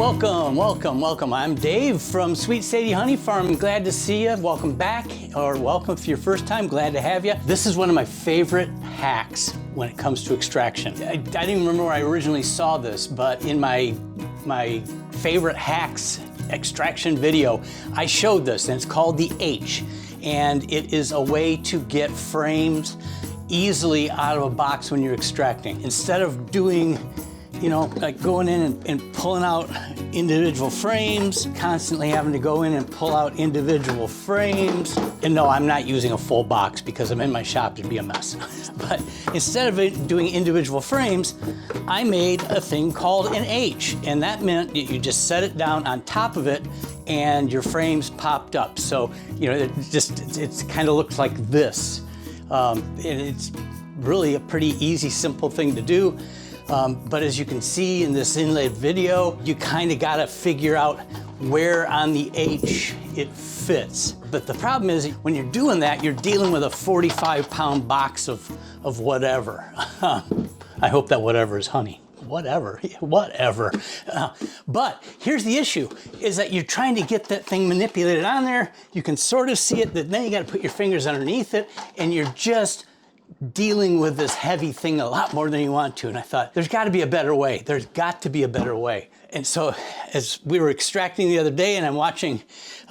welcome. I'm Dave from Sweet Sadie Honey Farm. Glad to see you. Welcome back, or welcome for your first time. Glad to have you. This is one of my favorite hacks when it comes to extraction. I didn't even remember where I originally saw this, but in my favorite hacks extraction video, I showed this, and it's called the H. And it is a way to get frames easily out of a box when you're extracting. Instead of doing, like going in and pulling out individual frames, constantly having to go in and pull out individual frames. And no, I'm not using a full box because I'm in my shop, it'd be a mess. But instead of doing individual frames, I made a thing called an H. And that meant that you just set it down on top of it and your frames popped up. So, it kind of looks like this. And it's really a pretty easy, simple thing to do. But as you can see in this inlaid video, you kind of got to figure out where on the H it fits. But the problem is when you're doing that, you're dealing with a 45-pound box of whatever. I hope that whatever is honey. Whatever. But here's the issue, is that you're trying to get that thing manipulated on there. You can sort of see it, but then you got to put your fingers underneath it, and you're just dealing with this heavy thing a lot more than you want to. And I thought, there's got to be a better way. There's got to be a better way. And so as we were extracting the other day and I'm watching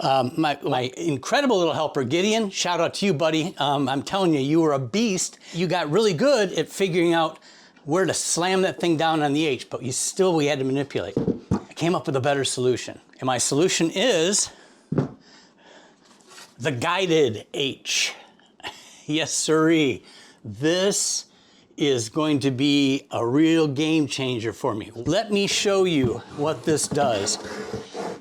my incredible little helper, Gideon, shout out to you, buddy. I'm telling you, you were a beast. You got really good at figuring out where to slam that thing down on the H, but we had to manipulate. I came up with a better solution. And my solution is the guided H. Yes, sirree. This is going to be a real game changer for me. Let me show you what this does.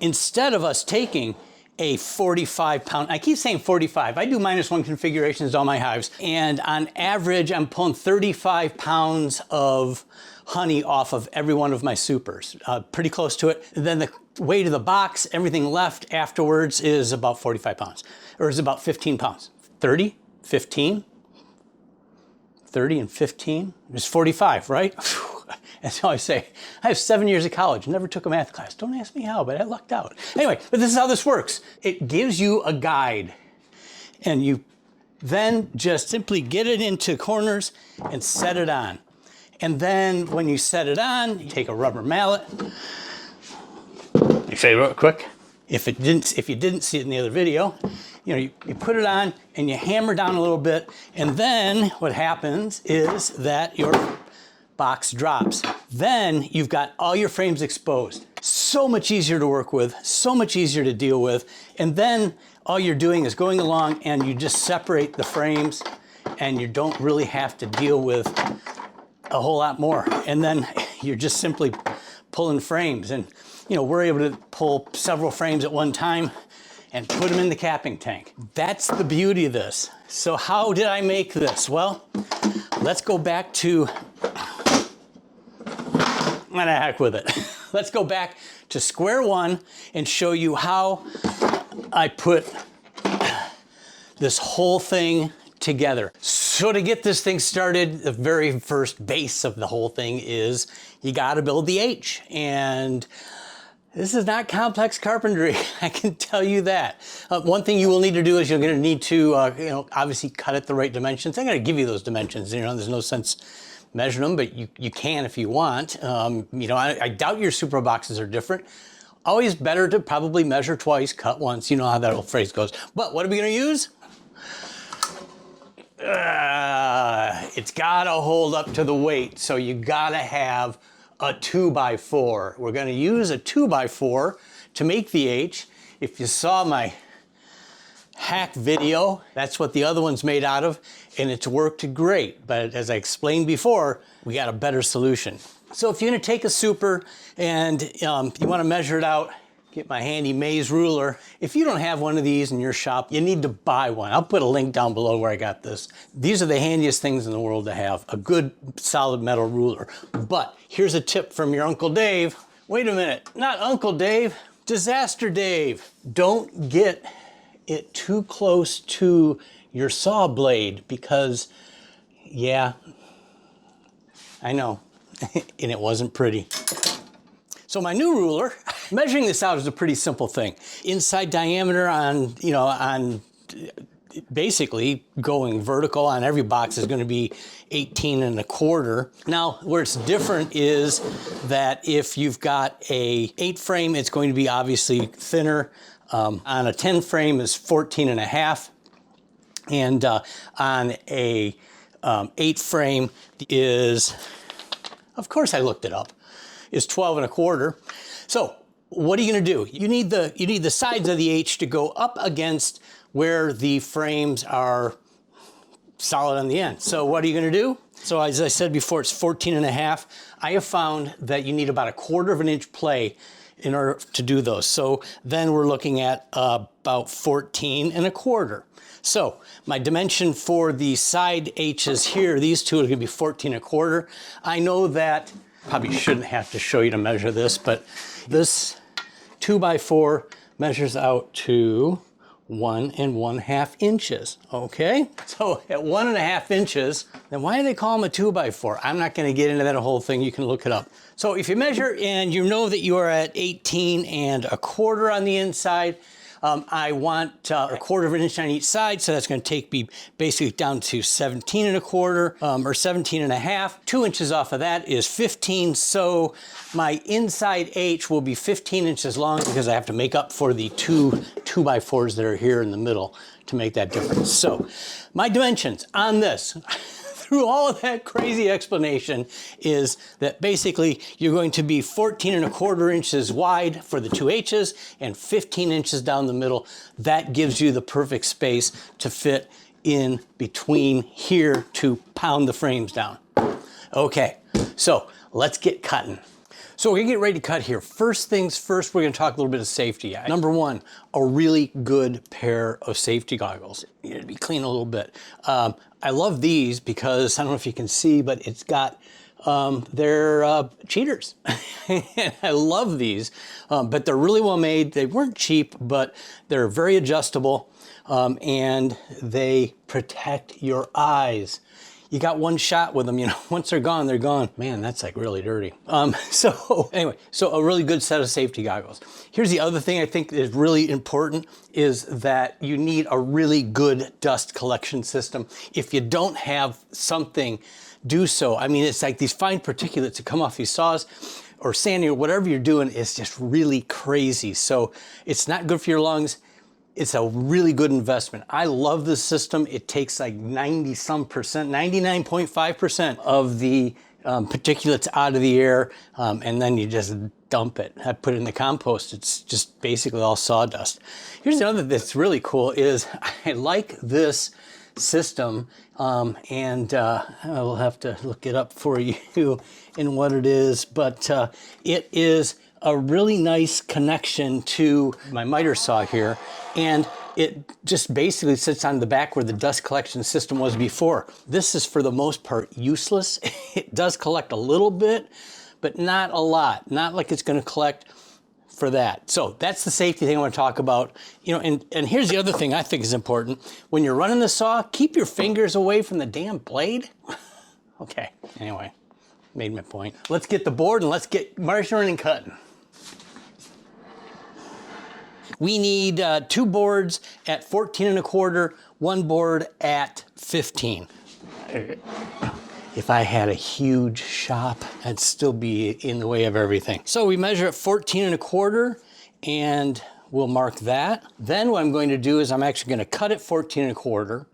Instead of us taking a 45-pound, I keep saying 45, I do -1 configurations on my hives, and on average, I'm pulling 35 pounds of honey off of every one of my supers, pretty close to it. And then the weight of the box, everything left afterwards is about 45 pounds, or is about 15 pounds. 30, 15, 30 and 15, it's 45, right? And so I say, I have 7 years of college, never took a math class. Don't ask me how, but I lucked out. Anyway, but this is how this works. It gives you a guide, and you then just simply get it into corners and set it on. And then when you set it on, you take a rubber mallet. You say real quick, if you didn't see it in the other video, you put it on and you hammer down a little bit, and then what happens is that your box drops. Then you've got all your frames exposed. So much easier to work with, so much easier to deal with. And then all you're doing is going along and you just separate the frames, and you don't really have to deal with a whole lot more. And then you're just simply pulling frames, and we're able to pull several frames at one time and put them in the capping tank. That's the beauty of this. So how did I make this? Well, let's go back to, what the heck with it. Let's go back to square one and show you how I put this whole thing together. So to get this thing started, the very first base of the whole thing is you gotta build the H. And this is not complex carpentry, I can tell you that. One thing you will need to do is you're going to need to, obviously cut it the right dimensions. I'm going to give you those dimensions. There's no sense measuring them, but you can if you want. I doubt your super boxes are different. Always better to probably measure twice, cut once. You know how that old phrase goes. But what are we going to use? It's got to hold up to the weight, so you got to have a 2x4. We're going to use a 2x4 to make the H. If you saw my hack video, that's what the other one's made out of, and it's worked great. But as I explained before, we got a better solution. So if you're going to take a super and you want to measure it out, get my handy maze ruler. If you don't have one of these in your shop, you need to buy one. I'll put a link down below where I got this. These are the handiest things in the world to have, a good solid metal ruler. But here's a tip from your Uncle Dave. Wait a minute, not Uncle Dave, Disaster Dave. Don't get it too close to your saw blade because, yeah, I know, and it wasn't pretty. So my new ruler Measuring this out is a pretty simple thing. Inside diameter on, on basically going vertical on every box is going to be 18 1/4. Now, where it's different is that if you've got a 8 frame, it's going to be obviously thinner. On a 10 frame is 14 1/2. And on a 8 frame is, of course I looked it up, is 12 1/4. So what are you going to do? You need the sides of the H to go up against where the frames are solid on the end. So what are you going to do? So as I said before, it's 14 1/2. I have found that you need about 1/4 inch play in order to do those. So then we're looking at about 14 1/4. So my dimension for the side H's here, these two are going to be 14 1/4. I know that, probably shouldn't have to show you to measure this, but this 2x4 measures out to 1 1/2 inches, okay? So at 1 1/2 inches, then why do they call them a 2x4? I'm not gonna get into that whole thing, you can look it up. So if you measure and you know that you are at 18 1/4 on the inside, I want 1/4 inch on each side, so that's going to take me basically down to 17 1/4 or 17 1/2. 2 inches off of that is 15, so my inside H will be 15 inches long because I have to make up for the two 2x4s that are here in the middle to make that difference. So my dimensions on this, through all of that crazy explanation, is that basically you're going to be 14 1/4 inches wide for the 2 H's and 15 inches down the middle. That gives you the perfect space to fit in between here to pound the frames down. Okay, so let's get cutting. So we're gonna get ready to cut here. First things first, we're gonna talk a little bit of safety. Number one, a really good pair of safety goggles. You need to be clean a little bit. I love these because, I don't know if you can see, but it's got, they're cheaters. I love these, but they're really well made. They weren't cheap, but they're very adjustable, and they protect your eyes. You got one shot with them, once they're gone, they're gone. Man, that's like really dirty. So a really good set of safety goggles. Here's the other thing I think is really important is that you need a really good dust collection system. If you don't have something, do so. I mean, it's like these fine particulates that come off these saws or sanding or whatever you're doing is just really crazy. So it's not good for your lungs. It's a really good investment. I love this system. It takes like 90-some percent, 99.5% of the particulates out of the air, and then you just dump it. I put it in the compost. It's just basically all sawdust. Here's the other that's really cool is I like this system, and I will have to look it up for you in what it is, but it is a really nice connection to my miter saw here, and it just basically sits on the back where the dust collection system was before. This is for the most part useless. It does collect a little bit, but not a lot. Not like it's going to collect for that. So that's the safety thing I want to talk about. And here's the other thing I think is important. When you're running the saw, keep your fingers away from the damn blade. Okay, anyway, made my point. Let's get the board and let's get measuring and cutting. We need 2 boards at 14 1/4, 1 board at 15. If I had a huge shop, I'd still be in the way of everything. So we measure at 14 1/4 and we'll mark that. Then what I'm going to do is I'm actually going to cut at 14 1/4.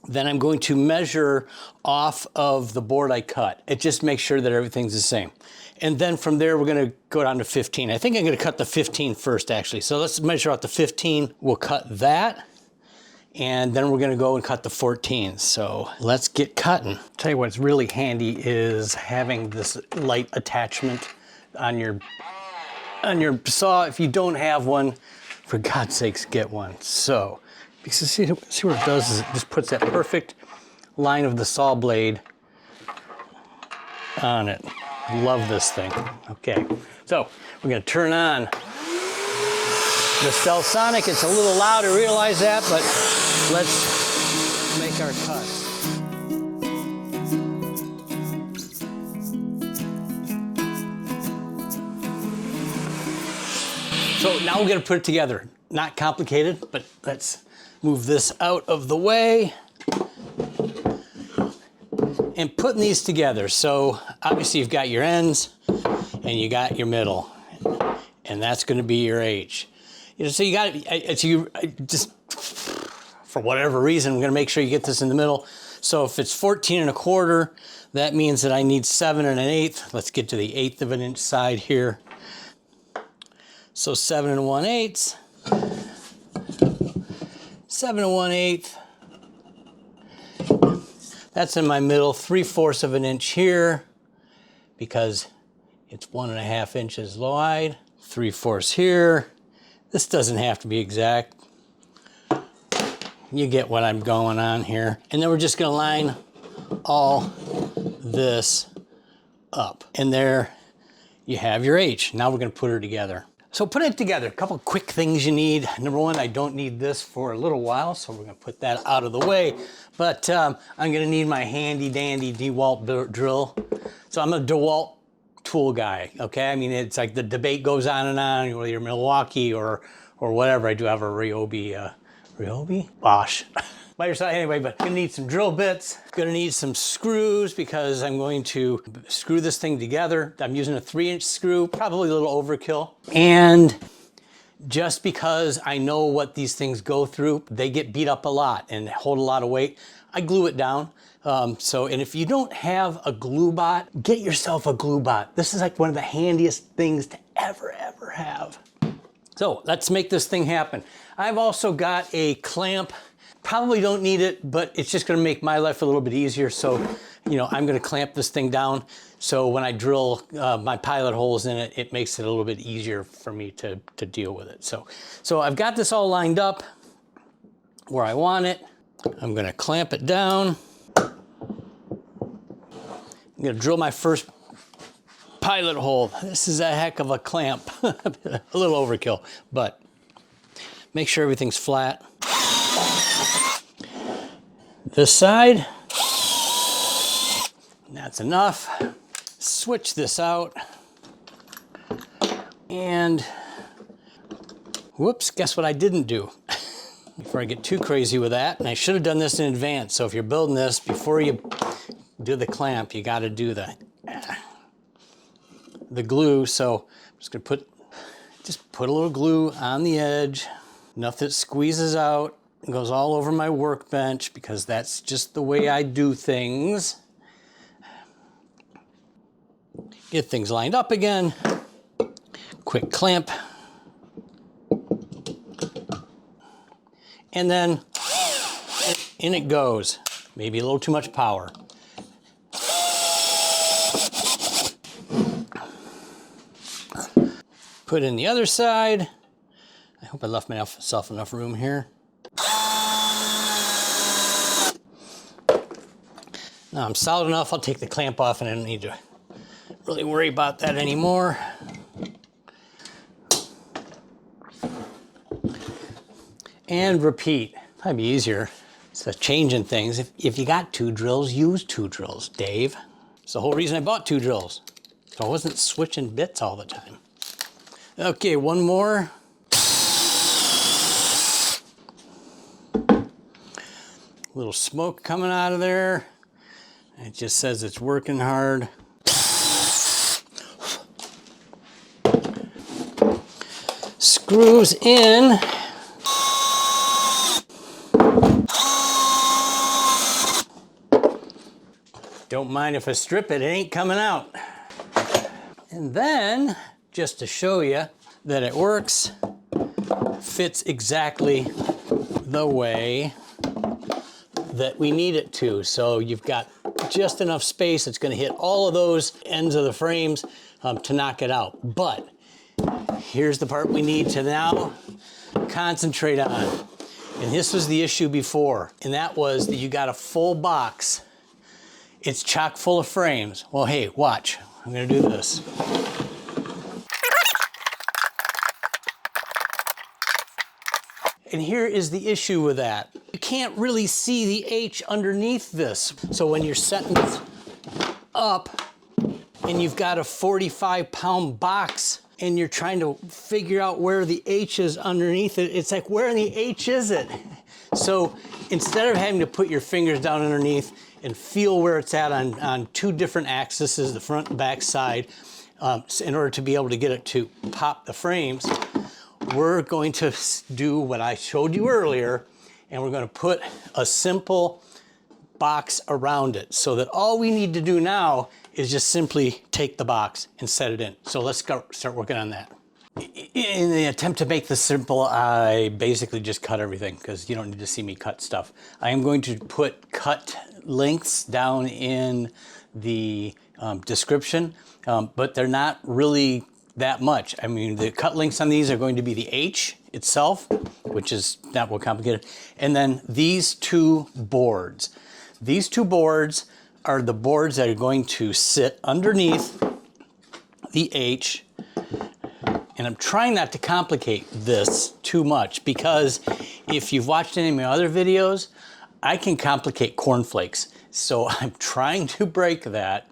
Then I'm going to measure off of the board I cut. It just makes sure that everything's the same. And then from there, we're gonna go down to 15. I think I'm gonna cut the 15 first, actually. So let's measure out the 15. We'll cut that. And then we're gonna go and cut the 14. So let's get cutting. Tell you what's really handy is having this light attachment on your saw. If you don't have one, for God's sakes, get one. So, because see what it does is it just puts that perfect line of the saw blade on it. Love this thing. Okay, so we're gonna turn on the Stealth-Sonic. It's a little loud, I realize that, but let's make our cuts. So now we're gonna put it together. Not complicated, but let's move this out of the way. And putting these together. So obviously you've got your ends and you got your middle, and that's gonna be your H. You know, so you got just for whatever reason, I'm gonna make sure you get this in the middle. So if it's 14 1/4, that means that I need 7 1/8. Let's get to the 1/8 of an inch side here. So 7 1/8. 7 1/8. That's in my middle. 3/4 of an inch here because it's 1 1/2 inches wide. 3/4 here. This doesn't have to be exact. You get what I'm going on here. And then we're just gonna line all this up. And there you have your H. Now we're gonna put her together. So putting it together, a couple quick things you need. Number one, I don't need this for a little while, so we're gonna put that out of the way. But I'm gonna need my handy dandy DeWalt drill. So I'm a DeWalt tool guy, okay? I mean, it's like the debate goes on and on, whether you're Milwaukee or whatever. I do have a Ryobi Bosch. By your side anyway, but gonna need some drill bits, gonna need some screws because I'm going to screw this thing together. I'm using a 3-inch screw, probably a little overkill. And just because I know what these things go through, they get beat up a lot and hold a lot of weight, I glue it down. And if you don't have a glue bot, get yourself a glue bot. This is like one of the handiest things to ever have. So let's make this thing happen. I've also got a clamp. Probably don't need it, but it's just gonna make my life a little bit easier. So, you know, I'm gonna clamp this thing down. So when I drill my pilot holes in it, it makes it a little bit easier for me to deal with it. So I've got this all lined up where I want it. I'm gonna clamp it down. I'm gonna drill my first pilot hole. This is a heck of a clamp. A little overkill, but make sure everything's flat. This side, that's enough. Switch this out. And whoops, guess what I didn't do? Before I get too crazy with that, and I should have done this in advance. So if you're building this, before you do the clamp, you gotta do the glue. So I'm just gonna put a little glue on the edge, enough that it squeezes out. It goes all over my workbench because that's just the way I do things. Get things lined up again. Quick clamp. And then in it goes. Maybe a little too much power. Put in the other side. I hope I left myself enough room here. Now I'm solid enough, I'll take the clamp off and I don't need to really worry about that anymore. And repeat. That'd be easier. So changing things. If you got 2 drills, use 2 drills, Dave. It's the whole reason I bought 2 drills. So I wasn't switching bits all the time. Okay, one more. Little smoke coming out of there. It just says it's working hard. Screws in. Don't mind if I strip it, it ain't coming out. And then, just to show you that it works, fits exactly the way that we need it to. So you've got just enough space. It's going to hit all of those ends of the frames to knock it out. But here's the part we need to now concentrate on. And this was the issue before, and that was that you got a full box. It's chock full of frames. Well, hey, watch. I'm going to do this. And here is the issue with that. You can't really see the H underneath this. So when you're setting this up and you've got a 45-pound box and you're trying to figure out where the H is underneath it. It's like, where in the H is it? So instead of having to put your fingers down underneath and feel where it's at on two different axes, the front and back side, in order to be able to get it to pop the frames, we're going to do what I showed you earlier, and we're going to put a simple box around it, so that all we need to do now is just simply take the box and set it in. So let's start working on that. In the attempt to make this simple, I basically just cut everything, because you don't need to see me cut stuff. I am going to put cut links down in the description, but they're not really that much. I mean, the cut links on these are going to be the H itself, which is not more complicated, and then these two boards. These two boards are the boards that are going to sit underneath the H. And I'm trying not to complicate this too much, because if you've watched any of my other videos, I can complicate cornflakes. So I'm trying to break that,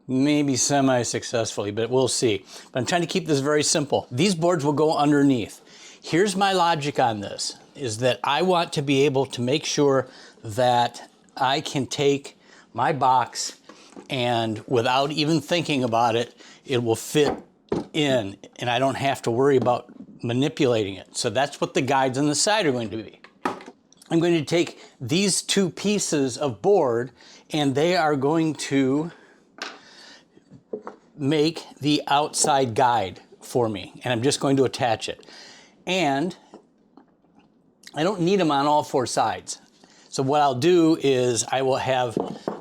maybe semi-successfully, but we'll see. But I'm trying to keep this very simple. These boards will go underneath. Here's my logic on this, is that I want to be able to make sure that I can take my box and without even thinking about it, it will fit in, and I don't have to worry about manipulating it. So that's what the guides on the side are going to be. I'm going to take these two pieces of board, and they are going to make the outside guide for me, and I'm just going to attach it. And I don't need them on all four sides. So what I'll do is I will have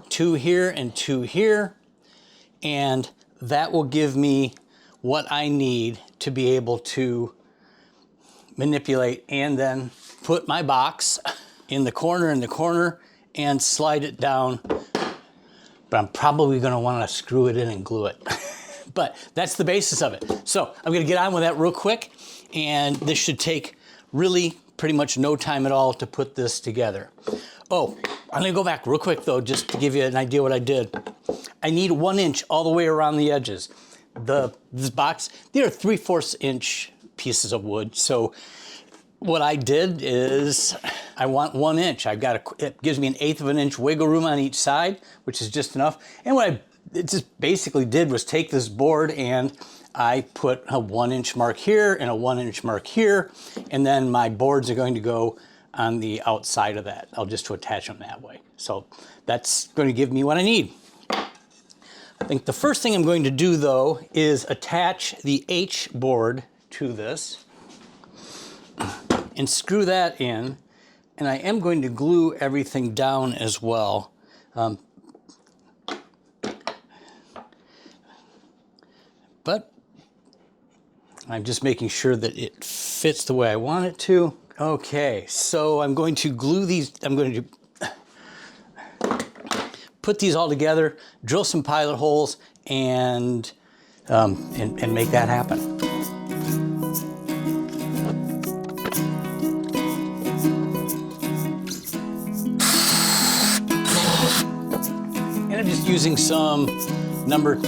two here and two here, and that will give me what I need to be able to manipulate and then put my box in the corner and slide it down. But I'm probably going to want to screw it in and glue it. But that's the basis of it. So I'm going to get on with that real quick, and this should take really pretty much no time at all to put this together. Oh, I'm going to go back real quick though, just to give you an idea what I did. I need 1 inch all the way around the edges. This box, these are 3/4 inch pieces of wood. So what I did is I want 1 inch. It gives me 1/8 of an inch wiggle room on each side, which is just enough. And what I just basically did was take this board and I put a 1 inch mark here and a 1 inch mark here, and then my boards are going to go on the outside of that. I'll just to attach them that way. So that's going to give me what I need. I think the first thing I'm going to do though is attach the H board to this and screw that in, and I am going to glue everything down as well. But I'm just making sure that it fits the way I want it to. Okay, so I'm going to glue these, I'm going to put these all together, drill some pilot holes, and make that happen. And I'm just using some number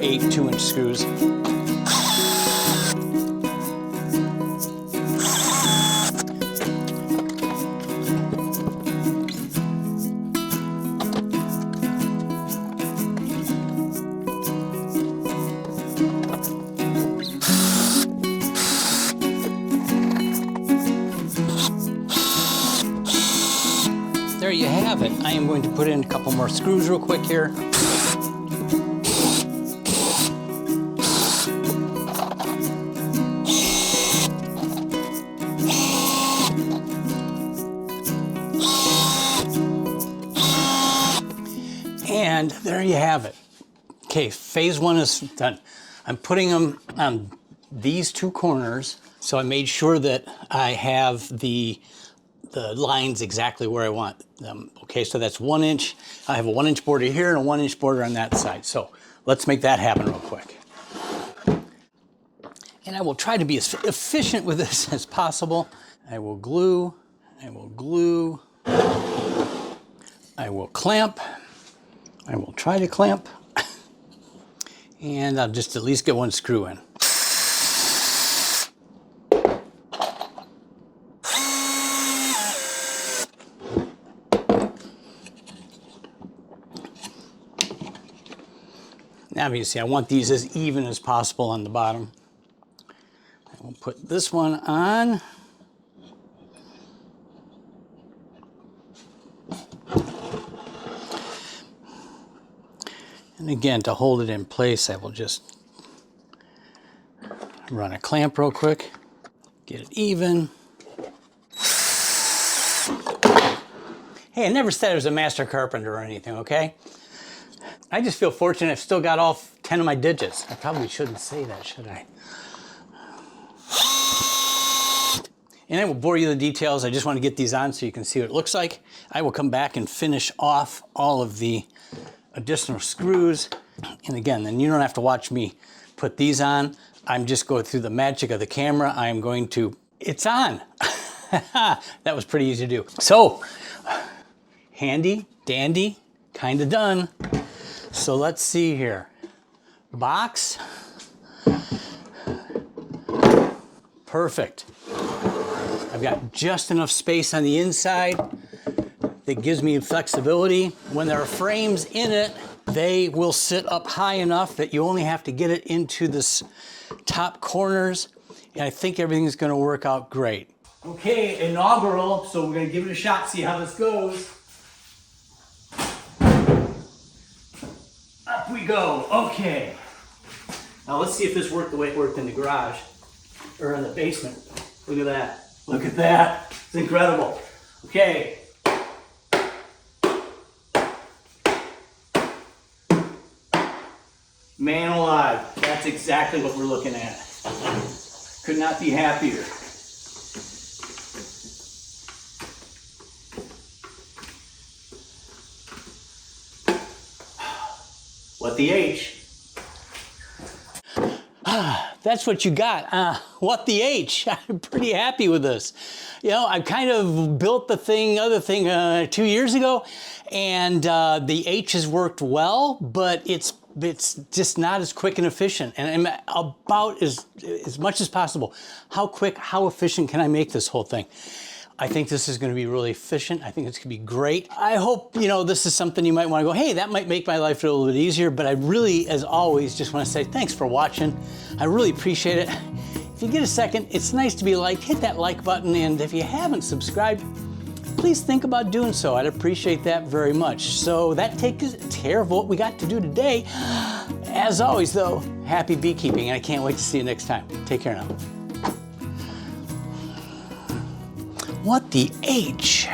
8 2-inch screws. There you have it. I am going to put in a couple more screws real quick here. And there you have it. Okay, phase 1 is done. I'm putting them on these two corners, so I made sure that I have the lines exactly where I want them. Okay, so that's 1 inch. I have a 1 inch border here and a 1 inch border on that side. So let's make that happen real quick. And I will try to be as efficient with this as possible. I will glue, I will glue, I will clamp, I will try to clamp, and I'll just at least get one screw in. Now you see, I want these as even as possible on the bottom. We'll put this one on. And again, to hold it in place, I will just run a clamp real quick, get it even. Hey, I never said I was a master carpenter or anything, okay? I just feel fortunate I've still got all 10 of my digits. I probably shouldn't say that, should I? And I will bore you the details. I just want to get these on so you can see what it looks like. I will come back and finish off all of the additional screws. And again, then you don't have to watch me put these on. I'm just going through the magic of the camera. I am going to, it's on. That was pretty easy to do. So, handy, dandy, kind of done. So let's see here. Box. Perfect. I've got just enough space on the inside that gives me flexibility. When there are frames in it, they will sit up high enough that you only have to get it into this top corners. And I think everything's gonna work out great. Okay, inaugural, so we're gonna give it a shot, see how this goes. Up we go, okay. Now let's see if this worked the way it worked in the garage, or in the basement. Look at that. Look at that. It's incredible. Okay. Man alive. That's exactly what we're looking at. Could not be happier. What the H? That's what you got. What the H? I'm pretty happy with this. You know, I kind of built the other thing 2 years ago, and the H has worked well, but it's just not as quick and efficient. And I'm about as much as possible. How quick, how efficient can I make this whole thing? I think this is going to be really efficient. I think it's going to be great. I hope, you know, this is something you might want to go, hey, that might make my life a little bit easier. But I really, as always, just want to say thanks for watching. I really appreciate it. If you get a second, it's nice to be liked. Hit that like button. And if you haven't subscribed, please think about doing so. I'd appreciate that very much. So that takes care of what we got to do today. As always, though, happy beekeeping. And I can't wait to see you next time. Take care now. What the H?